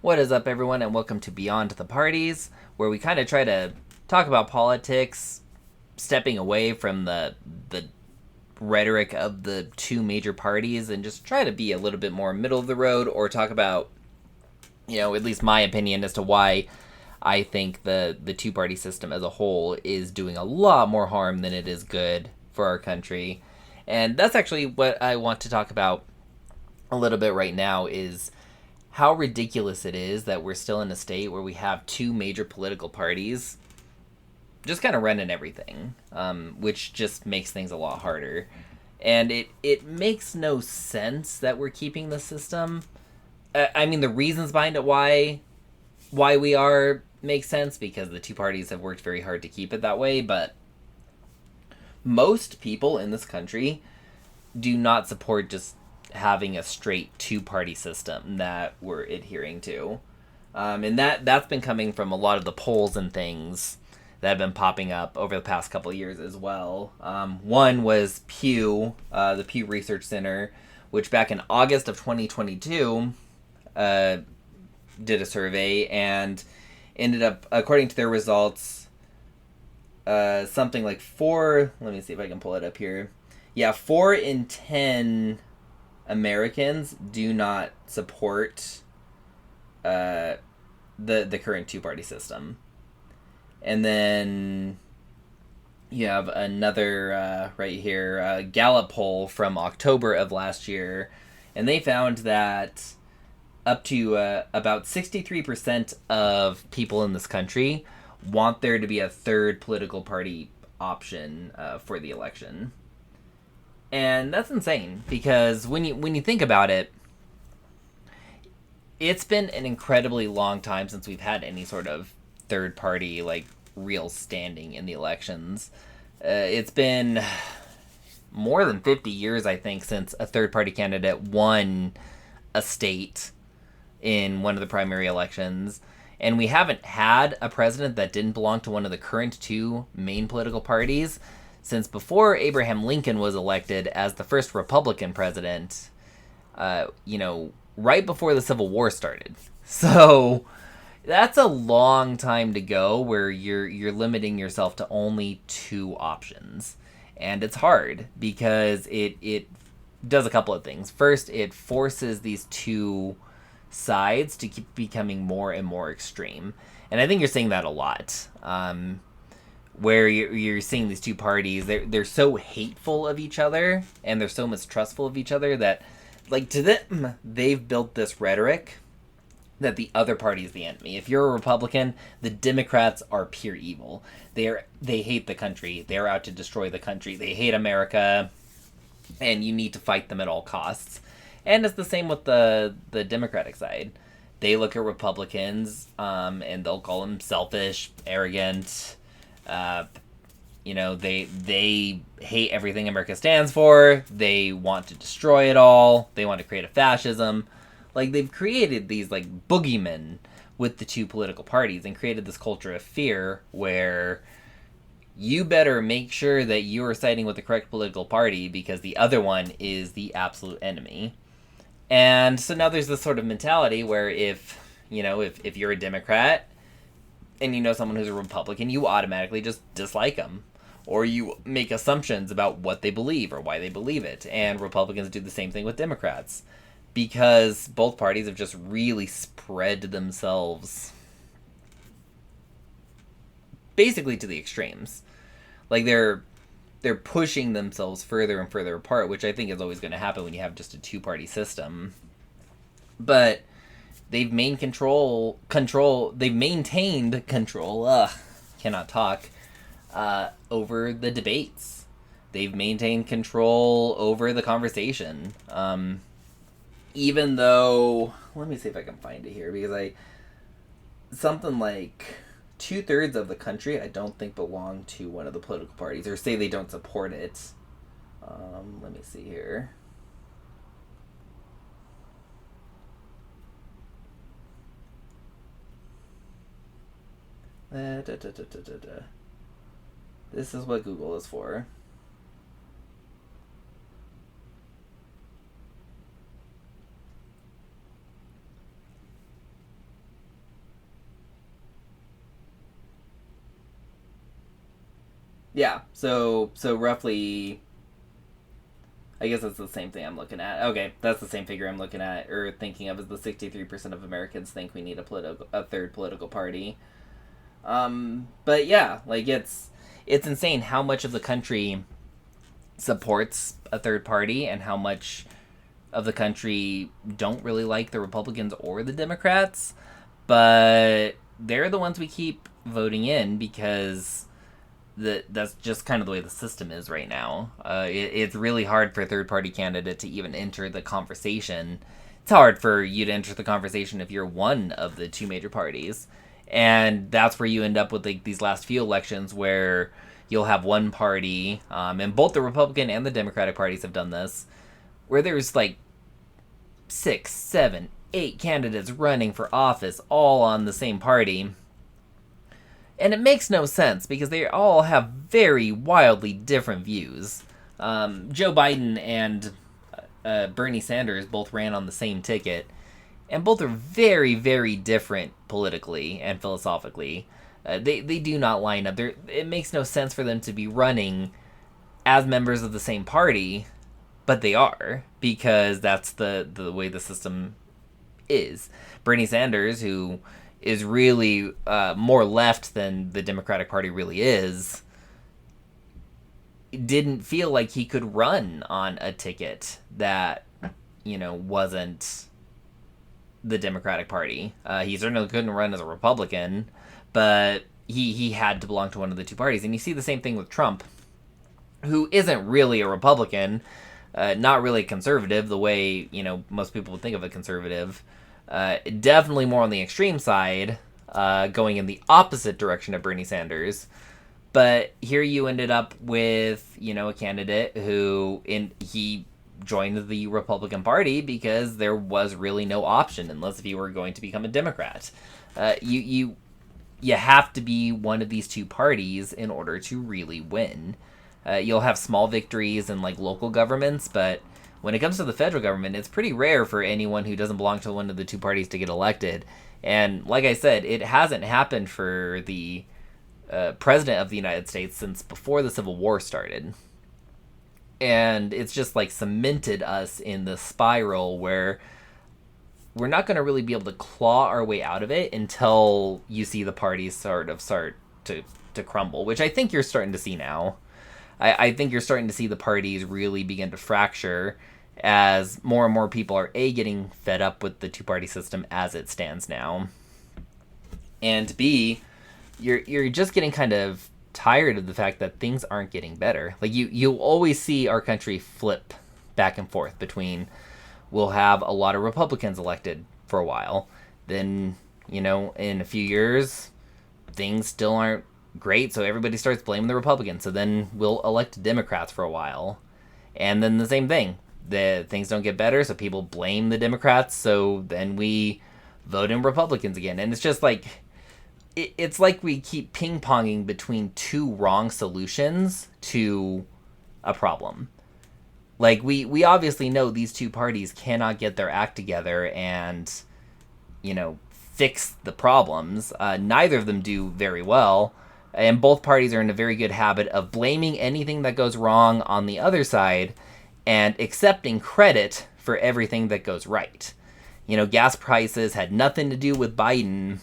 What is up, everyone, and welcome to Beyond the Parties, where we kind of try to talk about politics, stepping away from the rhetoric of the two major parties, and just try to be a little bit more middle of the road, or talk about, at least my opinion as to why I think the two party system as a whole is doing a lot more harm than it is good for our country. And that's actually what I want to talk about a little bit right now is how ridiculous it is that we're still in a state where we have two major political parties just kind of running everything, which just makes things a lot harder. And it makes no sense that we're keeping the system. I mean, the reasons behind it, why we are, makes sense because the two parties have worked very hard to keep it that way. But most people in this country do not support just having a straight two-party system that we're adhering to, and that's been coming from a lot of the polls and things that have been popping up over the past couple of years as well. One was Pew, the Pew Research Center, which back in August of 2022 did a survey and ended up, according to their results, something like four. Let me see if I can pull it up here. Yeah, 4 in 10 Americans do not support the current two party system. And then you have another right here, Gallup poll from October of last year, and they found that up to about 63% of people in this country want there to be a third political party option for the election. And that's insane because when you think about it, it's been an incredibly long time since we've had any sort of third party like real standing in the elections. It's been more than 50 years, I think, since a third party candidate won a state in one of the primary elections. And we haven't had a president that didn't belong to one of the current two main political parties since before Abraham Lincoln was elected as the first Republican president, right before the Civil War started. So that's a long time to go where you're limiting yourself to only two options. And it's hard because it does a couple of things. First, it forces these two sides to keep becoming more and more extreme. And I think you're seeing that a lot. Where you're seeing these two parties, they're so hateful of each other and they're so mistrustful of each other that, like, to them, they've built this rhetoric that the other party is the enemy. If you're a Republican, the Democrats are pure evil. They hate the country. They're out to destroy the country. They hate America, and you need to fight them at all costs. And it's the same with the Democratic side. They look at Republicans, and they'll call them selfish, arrogant. They hate everything America stands for. They want to destroy it all. They want to create a fascism. Like, they've created these, like, boogeymen with the two political parties and created this culture of fear where you better make sure that you are siding with the correct political party because the other one is the absolute enemy. And so now there's this sort of mentality where if you're a Democrat and you know someone who's a Republican, you automatically just dislike them. Or you make assumptions about what they believe or why they believe it. And Republicans do the same thing with Democrats. Because both parties have just really spread themselves basically to the extremes. Like they're pushing themselves further and further apart, which I think is always going to happen when you have just a two-party system. But they've maintained control. They've maintained control. Cannot talk. Over the debates. They've maintained control over the conversation. Even though, let me see if I can find it here because something like 2/3 of the country I don't think belong to one of the political parties or say they don't support it. Let me see here. This is what Google is for. Yeah. So roughly, I guess that's the same thing I'm looking at. Okay, that's the same figure I'm looking at or thinking of as the 63% of Americans think we need a third political party. But yeah, like it's insane how much of the country supports a third party and how much of the country don't really like the Republicans or the Democrats, but they're the ones we keep voting in because that's just kind of the way the system is right now. It's really hard for a third party candidate to even enter the conversation. It's hard for you to enter the conversation if you're one of the two major parties. And that's where you end up with like these last few elections where you'll have one party, and both the Republican and the Democratic parties have done this, where there's like 6, 7, 8 candidates running for office all on the same party. And it makes no sense because they all have very wildly different views. Joe Biden and Bernie Sanders both ran on the same ticket, and both are very, very different politically and philosophically. They do not line up. It makes no sense for them to be running as members of the same party, but they are because that's the way the system is. Bernie Sanders, who is really more left than the Democratic Party really is, didn't feel like he could run on a ticket that, wasn't the Democratic Party. He certainly couldn't run as a Republican, but he had to belong to one of the two parties. And you see the same thing with Trump, who isn't really a Republican, not really conservative the way, most people would think of a conservative. Definitely more on the extreme side, going in the opposite direction of Bernie Sanders. But here you ended up with, a candidate who he joined the Republican Party because there was really no option unless if you were going to become a Democrat. You have to be one of these two parties in order to really win. You'll have small victories in like local governments, but when it comes to the federal government, it's pretty rare for anyone who doesn't belong to one of the two parties to get elected. And like I said, it hasn't happened for the president of the United States since before the Civil War started. And it's just like cemented us in the spiral where we're not going to really be able to claw our way out of it until you see the parties sort of start to crumble, which I think you're starting to see now. I think you're starting to see the parties really begin to fracture as more and more people are getting fed up with the two-party system as it stands now, and B, you're just getting kind of tired of the fact that things aren't getting better. Like you'll always see our country flip back and forth between we'll have a lot of Republicans elected for a while, then in a few years things still aren't great, so everybody starts blaming the Republicans, so then we'll elect Democrats for a while, and then the same thing, the things don't get better, so people blame the Democrats, so then we vote in Republicans again. And it's just like it's like we keep ping-ponging between two wrong solutions to a problem. Like, we obviously know these two parties cannot get their act together and, fix the problems. Neither of them do very well, and both parties are in a very good habit of blaming anything that goes wrong on the other side and accepting credit for everything that goes right. Gas prices had nothing to do with Biden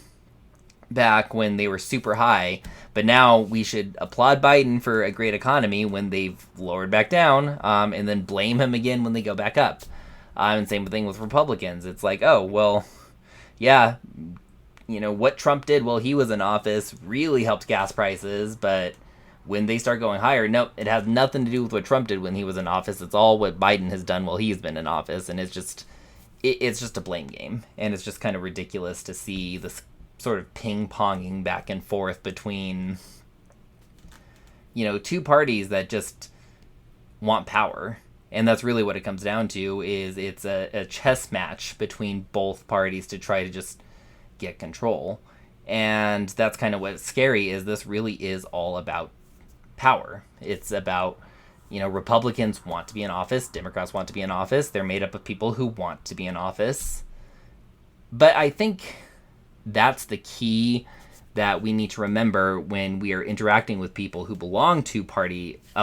back when they were super high, but now we should applaud Biden for a great economy when they've lowered back down, and then blame him again when they go back up. And same thing with Republicans. It's like, oh, well, yeah, what Trump did while he was in office really helped gas prices, but when they start going higher, nope, it has nothing to do with what Trump did when he was in office. It's all what Biden has done while he's been in office, and it's just a blame game, and it's just kind of ridiculous to see this sort of ping-ponging back and forth between, two parties that just want power. And that's really what it comes down to, is it's a chess match between both parties to try to just get control. And that's kind of what's scary, is this really is all about power. It's about, Republicans want to be in office, Democrats want to be in office, they're made up of people who want to be in office. But I think that's the key that we need to remember when we are interacting with people who belong to a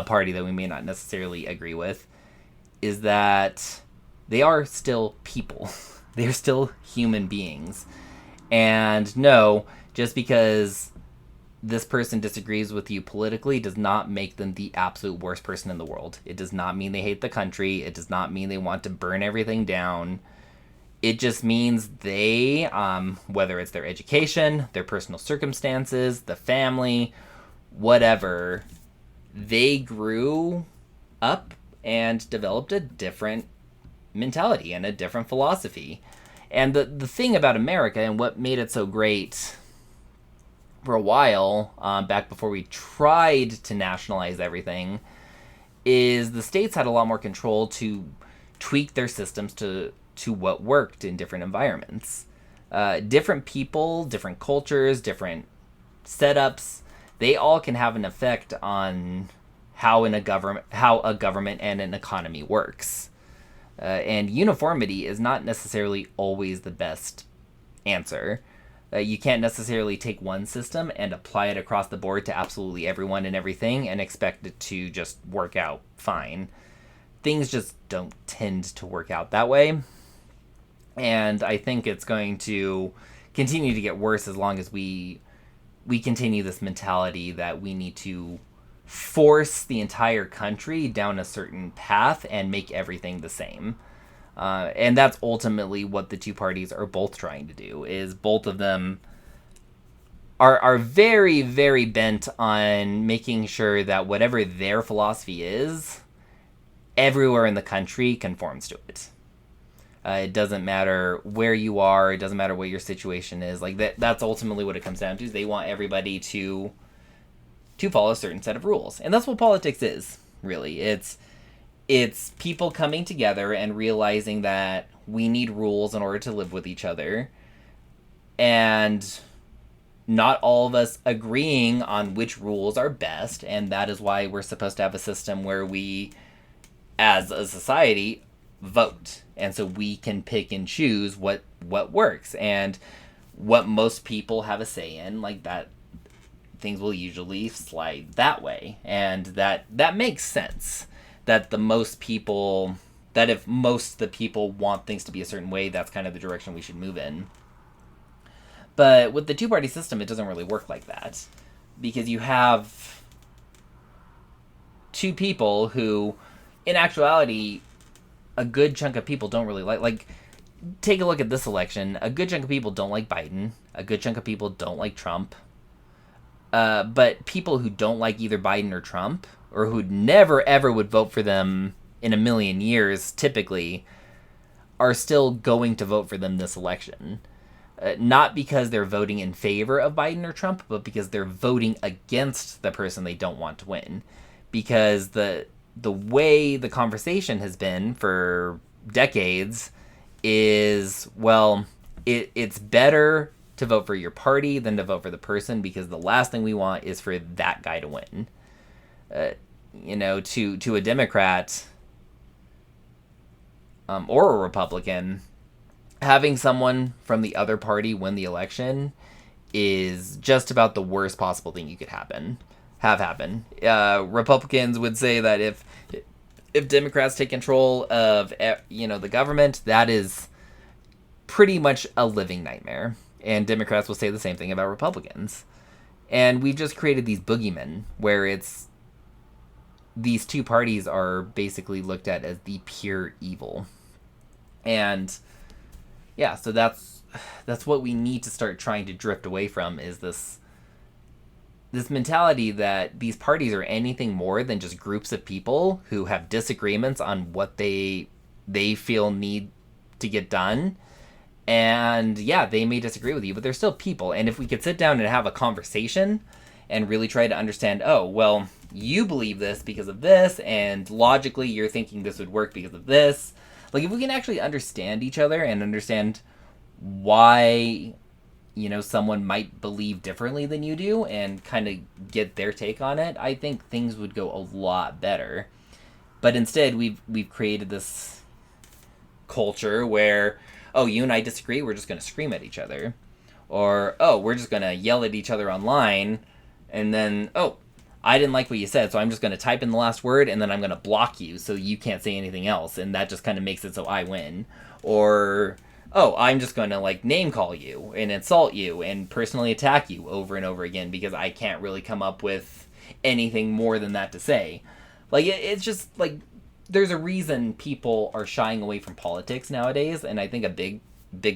party that we may not necessarily agree with is that they are still people. They're still human beings. And no, just because this person disagrees with you politically does not make them the absolute worst person in the world. It does not mean they hate the country. It does not mean they want to burn everything down. It just means they, whether it's their education, their personal circumstances, the family, whatever, they grew up and developed a different mentality and a different philosophy. And the thing about America and what made it so great for a while, back before we tried to nationalize everything, is the states had a lot more control to tweak their systems to what worked in different environments. Different people, different cultures, different setups, they all can have an effect on how a government and an economy works. And uniformity is not necessarily always the best answer. You can't necessarily take one system and apply it across the board to absolutely everyone and everything and expect it to just work out fine. Things just don't tend to work out that way. And I think it's going to continue to get worse as long as we continue this mentality that we need to force the entire country down a certain path and make everything the same. And that's ultimately what the two parties are both trying to do, is both of them are very, very bent on making sure that whatever their philosophy is, everywhere in the country conforms to it. It doesn't matter where you are. It doesn't matter what your situation is. Like that's ultimately what it comes down to, is they want everybody to follow a certain set of rules. And that's what politics is, really. It's people coming together and realizing that we need rules in order to live with each other. And not all of us agreeing on which rules are best. And that is why we're supposed to have a system where we, as a society, vote. And so we can pick and choose what works. And what most people have a say in, like that, things will usually slide that way. And that makes sense. That if most of the people want things to be a certain way, that's kind of the direction we should move in. But with the two-party system, it doesn't really work like that. Because you have two people who, in actuality, a good chunk of people don't really like, take a look at this election. A good chunk of people don't like Biden. A good chunk of people don't like Trump. But people who don't like either Biden or Trump, or who never ever would vote for them in a million years, typically, are still going to vote for them this election. Not because they're voting in favor of Biden or Trump, but because they're voting against the person they don't want to win. Because the way the conversation has been for decades is, well, it's better to vote for your party than to vote for the person, because the last thing we want is for that guy to win. To a Democrat or a Republican, having someone from the other party win the election is just about the worst possible thing you could have happen. Republicans would say that if Democrats take control of the government, that is pretty much a living nightmare. And Democrats will say the same thing about Republicans. And we've just created these boogeymen where these two parties are basically looked at as the pure evil. And yeah, so that's what we need to start trying to drift away from, is this mentality that these parties are anything more than just groups of people who have disagreements on what they feel need to get done. And yeah, they may disagree with you, but they're still people. And if we could sit down and have a conversation and really try to understand, oh, well, you believe this because of this, and logically you're thinking this would work because of this. Like, if we can actually understand each other and understand why, someone might believe differently than you do and kind of get their take on it, I think things would go a lot better. But instead, we've created this culture where, oh, you and I disagree, we're just going to scream at each other. Or, oh, we're just going to yell at each other online, and then, oh, I didn't like what you said, so I'm just going to type in the last word, and then I'm going to block you so you can't say anything else, and that just kind of makes it so I win. Or, oh, I'm just going to, like, name call you and insult you and personally attack you over and over again because I can't really come up with anything more than that to say. Like, it's just, like, there's a reason people are shying away from politics nowadays, and I think a big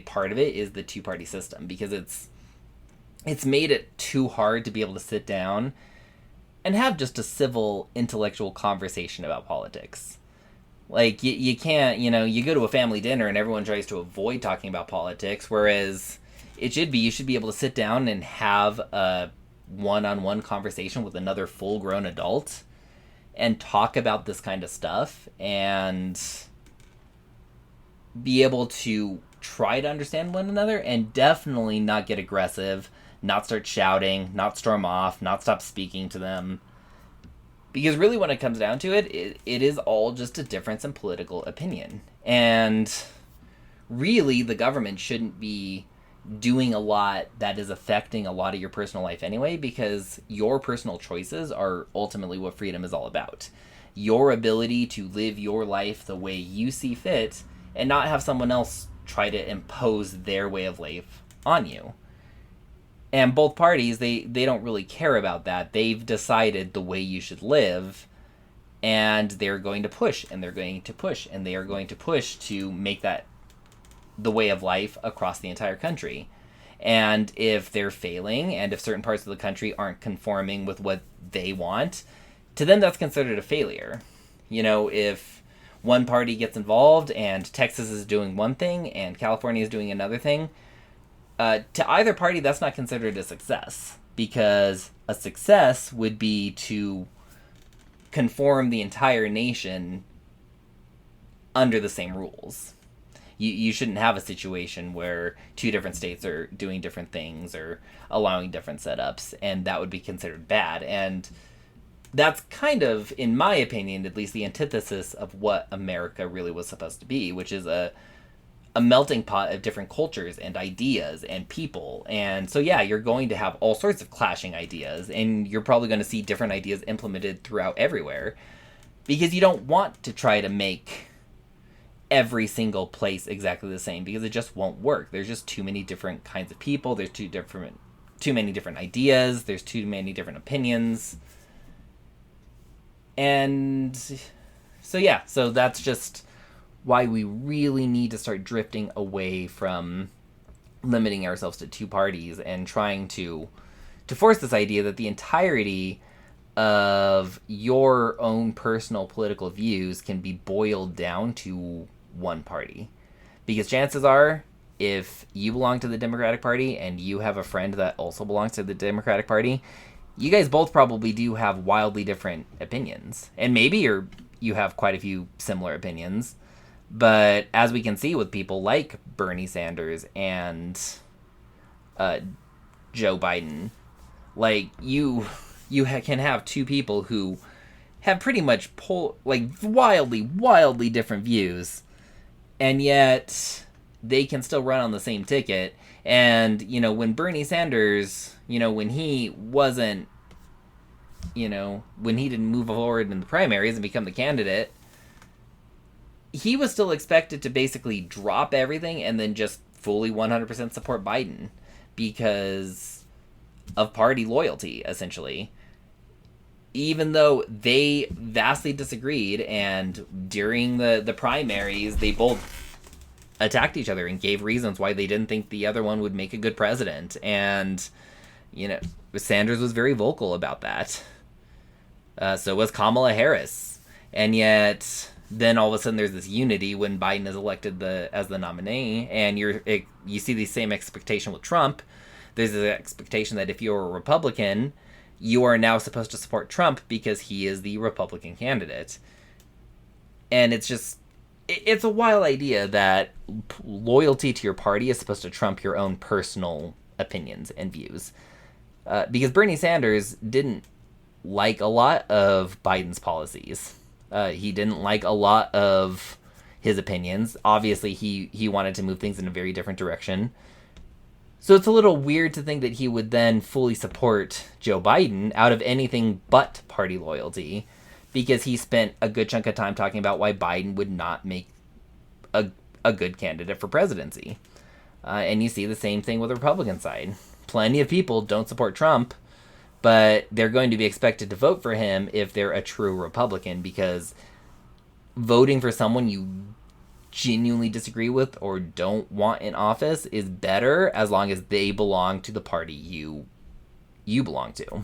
part of it is the two-party system, because it's made it too hard to be able to sit down and have just a civil, intellectual conversation about politics. Like, you can't, you go to a family dinner and everyone tries to avoid talking about politics, whereas you should be able to sit down and have a one-on-one conversation with another full-grown adult and talk about this kind of stuff and be able to try to understand one another, and definitely not get aggressive, not start shouting, not storm off, not stop speaking to them. Because really when it comes down to it is all just a difference in political opinion. And really the government shouldn't be doing a lot that is affecting a lot of your personal life anyway, because your personal choices are ultimately what freedom is all about. Your ability to live your life the way you see fit and not have someone else try to impose their way of life on you. And both parties, they don't really care about that. They've decided the way you should live, and they're going to push, and they're going to push, and they are going to push to make that the way of life across the entire country. And if they're failing, and if certain parts of the country aren't conforming with what they want, to them that's considered a failure. If one party gets involved and Texas is doing one thing and California is doing another thing, to either party that's not considered a success, because a success would be to conform the entire nation under the same rules. You shouldn't have a situation where two different states are doing different things or allowing different setups, and that would be considered bad. And that's kind of, in my opinion, at least the antithesis of what America really was supposed to be, which is a melting pot of different cultures and ideas and people. And so, yeah, you're going to have all sorts of clashing ideas, and you're probably going to see different ideas implemented throughout everywhere, because you don't want to try to make every single place exactly the same, because it just won't work. There's just too many different kinds of people. There's too many different ideas. There's too many different opinions. And so that's just why we really need to start drifting away from limiting ourselves to two parties and trying to force this idea that the entirety of your own personal political views can be boiled down to one party. Because chances are, if you belong to the Democratic Party and you have a friend that also belongs to the Democratic Party, you guys both probably do have wildly different opinions. And maybe you have quite a few similar opinions. But as we can see with people like Bernie Sanders and Joe Biden, like, you can have two people who have pretty much wildly different views, and yet they can still run on the same ticket. And, when Bernie Sanders, when he wasn't, when he didn't move forward in the primaries and become the candidate, he was still expected to basically drop everything and then just fully 100% support Biden because of party loyalty, essentially. Even though they vastly disagreed, and during the primaries, they both attacked each other and gave reasons why they didn't think the other one would make a good president. And, Sanders was very vocal about that. So was Kamala Harris. And yet, then all of a sudden there's this unity when Biden is elected as the nominee, and you see the same expectation with Trump. There's this expectation that if you're a Republican, you are now supposed to support Trump because he is the Republican candidate. And it's a wild idea that loyalty to your party is supposed to trump your own personal opinions and views. Because Bernie Sanders didn't like a lot of Biden's policies. He didn't like a lot of his opinions. Obviously, he wanted to move things in a very different direction. So it's a little weird to think that he would then fully support Joe Biden out of anything but party loyalty, because he spent a good chunk of time talking about why Biden would not make a, a good candidate for presidency. And you see the same thing with the Republican side. Plenty of people don't support Trump, but they're going to be expected to vote for him if they're a true Republican, because voting for someone you genuinely disagree with or don't want in office is better as long as they belong to the party you belong to.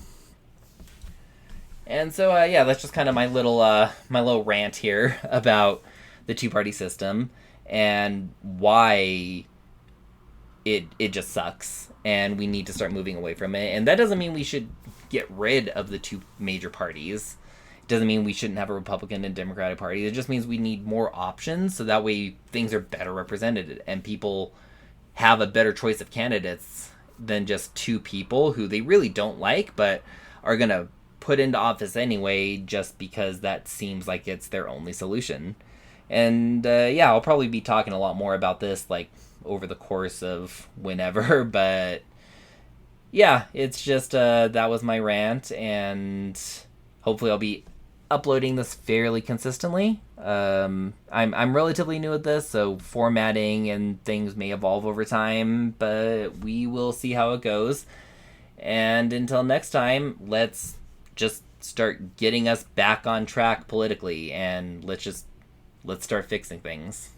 And so yeah, that's just kind of my little rant here about the two party system and why it just sucks and we need to start moving away from it. And that doesn't mean we should get rid of the two major parties. It doesn't mean we shouldn't have a Republican and Democratic Party. It just means we need more options so that way things are better represented and people have a better choice of candidates than just two people who they really don't like but are going to put into office anyway just because that seems like it's their only solution. And yeah, I'll probably be talking a lot more about this like over the course of whenever, but yeah, it's just that was my rant, and hopefully I'll be uploading this fairly consistently. I'm relatively new at this, so formatting and things may evolve over time, but we will see how it goes. And until next time, let's just start getting us back on track politically, and let's start fixing things.